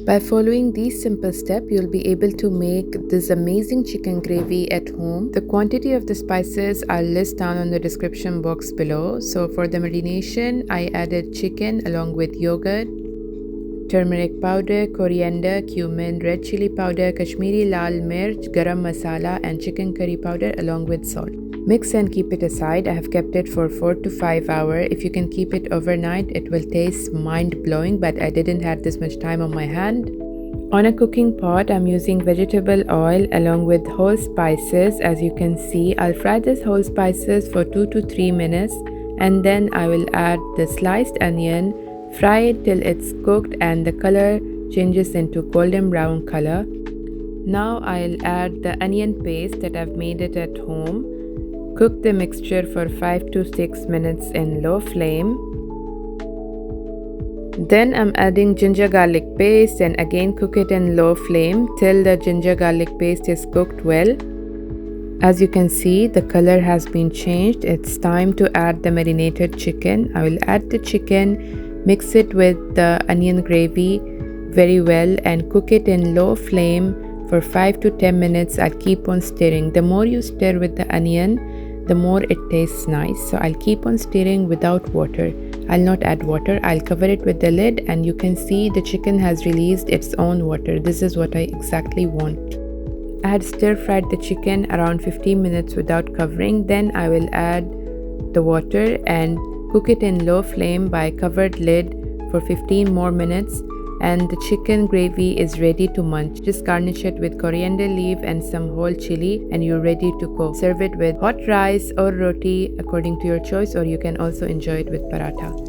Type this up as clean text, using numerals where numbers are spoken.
By following these simple steps, you'll be able to make this amazing chicken gravy at home. The quantity of the spices I'll list down on the description box below. So for the marination, I added chicken along with yogurt, turmeric powder, coriander, cumin, red chili powder, Kashmiri lal mirch, garam masala and chicken curry powder along with salt. Mix and keep it aside. I have kept it for 4 to 5 hours. If you can keep it overnight, it will taste mind-blowing, but I didn't have this much time on my hand. On a cooking pot, I'm using vegetable oil along with whole spices. As you can see, I'll fry this whole spices for 2 to 3 minutes and then I will add the sliced onion, fry it till it's cooked and the color changes into golden brown color. Now I'll add the onion paste that I've made it at home. Cook the mixture for 5 to 6 minutes in low flame. Then I'm adding ginger garlic paste and again cook it in low flame till the ginger garlic paste is cooked well. As you can see, the color has been changed. It's time to add the marinated chicken. I will add the chicken, mix it with the onion gravy very well and cook it in low flame for 5 to 10 minutes. I'll keep on stirring. The more you stir with the onion, the more it tastes nice. So I'll keep on stirring without water. I'll not add water. I'll cover it with the lid and you can see the chicken has released its own water. This is what I exactly want. I had stir fried the chicken around 15 minutes without covering. Then I will add the water and cook it in low flame by covered lid for 15 more minutes. And the chicken gravy is ready to munch. Just garnish it with coriander leaf and some whole chili and you're ready to go. Serve it with hot rice or roti according to your choice, or you can also enjoy it with paratha.